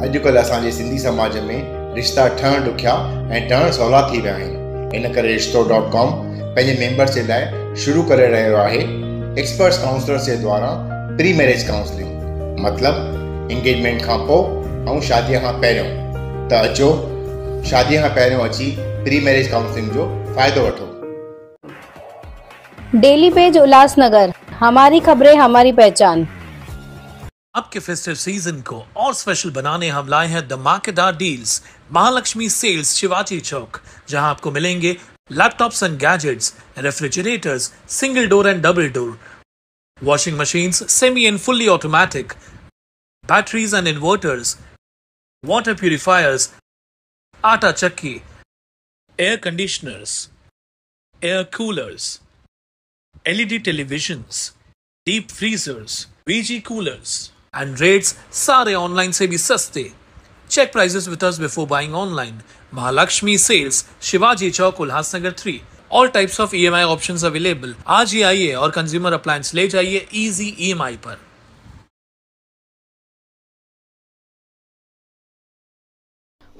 अॼुकल्ह असांजे सिंधी समाज में रिश्ता ठहण ॾुखिया ऐं ठहण सवला थी विया आहिनि। इन करे रिश्तो.com पंहिंजे मेंबर्स जे लाइ शुरू करे रहियो आहे एक्सपर्ट्स काउंसलर्स जे द्वारा प्री मैरिज काउंसलिंग, मतिलबु इंगेजमेंट खां पोइ ऐं शादीअ खां पहिरियों। त अचो शादीअ खां पहिरियों अची प्री मैरिज काउंसलिंग जो फ़ाइदो वठो। डेली पेज उल्लासनगर, हमारी खबरें हमारी पहचान। आपके फेस्टिव सीजन को और स्पेशल बनाने हम लाए हैं धमाकेदार डील्स। महालक्ष्मी सेल्स शिवाजी चौक, जहां आपको मिलेंगे laptops and gadgets, refrigerators single door and double door, washing machines semi and fully automatic, batteries and inverters, water purifiers, आटा चक्की, air conditioners, air coolers, LED televisions, deep freezers, VG coolers, and rates सारे online से भी सस्ते। Check prices with us before buying online. Mahalakshmi sales Shivaji Chowk Ulhasnagar 3। All types of EMI options available. आज ही आइए और consumer appliance ले जाइए इजी EMI पर।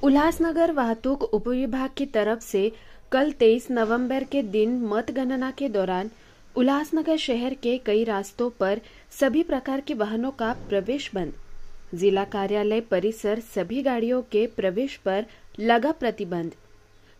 उल्लासनगर वाहतूक उपविभाग की तरफ से कल 23 नवंबर के दिन मतगणना के दौरान उल्लासनगर शहर के कई रास्तों पर सभी प्रकार के वाहनों का प्रवेश बंद। जिला कार्यालय परिसर सभी गाड़ियों के प्रवेश पर लगा प्रतिबंध।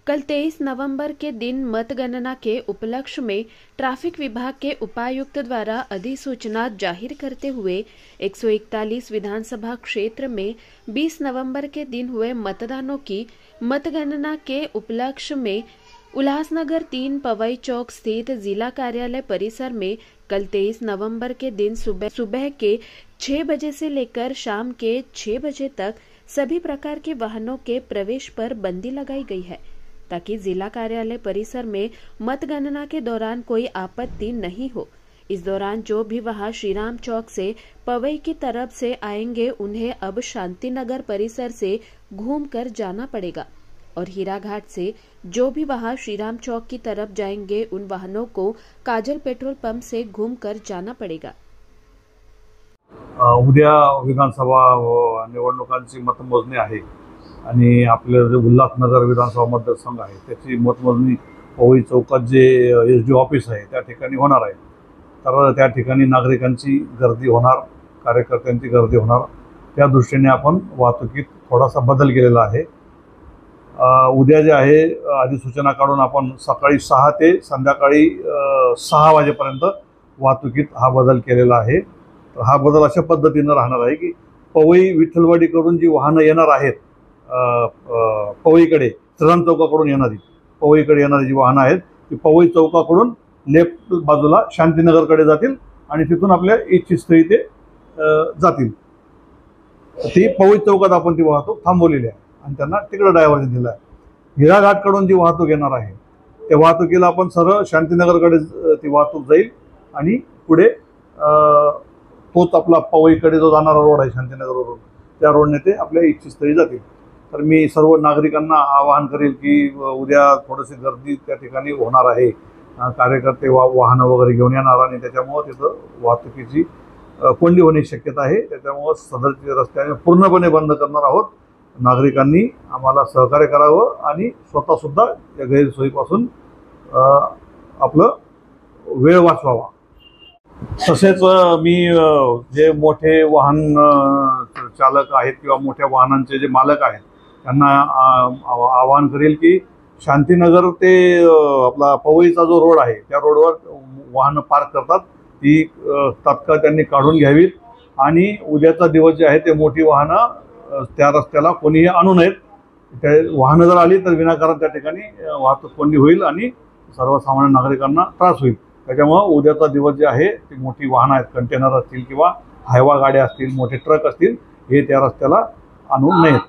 कल 23 नवंबर के दिन मतगणना के उपलक्ष्य में ट्रैफिक विभाग के उपायुक्त द्वारा अधिसूचना जाहिर करते हुए 141 विधानसभा क्षेत्र में 20 नवंबर के दिन हुए मतदानों की मतगणना के उपलक्ष्य में उल्लासनगर 3 पवई चौक स्थित जिला कार्यालय परिसर में कल 23 नवंबर के दिन सुबह के 6 बजे से लेकर शाम के 6 बजे तक सभी प्रकार के वाहनों के प्रवेश पर बंदी लगाई गई है, ताकि जिला कार्यालय परिसर में मतगणना के दौरान कोई आपत्ति नहीं हो। इस दौरान जो भी वहां श्रीराम चौक से पवई की तरफ से आएंगे उन्हें अब शांतिनगर परिसर से घूमकर जाना पड़ेगा और हीराघाट से जो भी वहां श्रीराम चौक की तरफ जाएंगे उन वाहनों को काजल पेट्रोल पंप से घूमकर जाना पड़ेगा। उद्या विधानसभा निवडणुकांची मतमोजणी आहे आणि आपलं जे उल्हासनगर विधानसभा मतदारसंघ आहे त्याची मतमोजणी पवई चौकात जे SD ऑफिस आहे त्या ठिकाणी होणार आहे। तर त्या ठिकाणी नागरिकांची गर्दी होणार, कार्यकर्त्यांची गर्दी होणार, त्या दृष्टीने आपण वाहतुकीत थोडासा बदल केलेला आहे। उद्या जे आहे अधिसूचना काढून आपण सकाळी 6 ते संध्याकाळी 6 वाजेपर्यंत वाहतुकीत हा बदल केलेला आहे। तर हा बदल अशा पद्धतीने राहणार आहे की पवई विठ्ठलवाडी कडून जी वाहनं येणार आहेत पवईकडे श्रीराम चौकाकडून येणारी पवईकडे येणारी जी वाहनं आहेत ती पवई चौकाकडून लेफ्ट बाजूला शांतीनगरकडे जातील आणि तिथून आपल्या इच्छित स्थळी ते जातील। ती पवई चौकात आपण ती वाहतूक थांबवलेली आहे आणि त्यांना तिकडे डायव्हर्जन दिलं आहे। हिराघाटकडून जी वाहतूक येणार आहे त्या वाहतुकीला आपण सरळ शांतीनगरकडे ती वाहतूक जाईल आणि पुढे तोच आपला पवईकडे जो जाणारा रोड आहे शांतीनगर रोड त्या रोडने ते आपल्या इच्छित स्थळी जातील। तर मी सर्व नागरिकांना आवाहन करेल की उद्या थोडीशी गर्दी त्या ठिकाणी होणार आहे, कार्यकर्ते वाहनं वगैरे घेऊन येणार आणि त्याच्यामुळे तिथं वाहतुकीची कोंडी होण्याची शक्यता आहे। त्याच्यामुळे सदरचे रस्ते पूर्णपणे बंद करणार आहोत। नागरिकांनी आम्हाला सहकार्य करावं आणि स्वतः सुद्धा या गैरसोयीपासून आपलं वेळ वाचवावा। तसेच मी जे मोठे वाहन चालक आहेत किंवा मोठ्या वाहनांचे जे मालक आहेत त्यांना आवाहन करेल की शांतीनगर ते आपला पवईचा जो रोड आहे त्या रोडवर वाहनं पार्क करतात ती तात्काळ त्यांनी काढून घ्यावीत आणि उद्याचा दिवस जे आहे ते मोठी वाहनं त्या रस्त्याला कोणीही आणू नयेत। त्या वाहनं जर आली तर विनाकारण त्या ठिकाणी वाहतूक कोंडी होईल आणि सर्वसामान्य नागरिकांना त्रास होईल। त्याच्यामुळे उद्याचा दिवस जे आहे ती मोठी वाहनं आहेत, कंटेनर असतील किंवा हायवा गाड्या असतील, मोठे ट्रक असतील, हे त्या रस्त्याला आणू नयेत।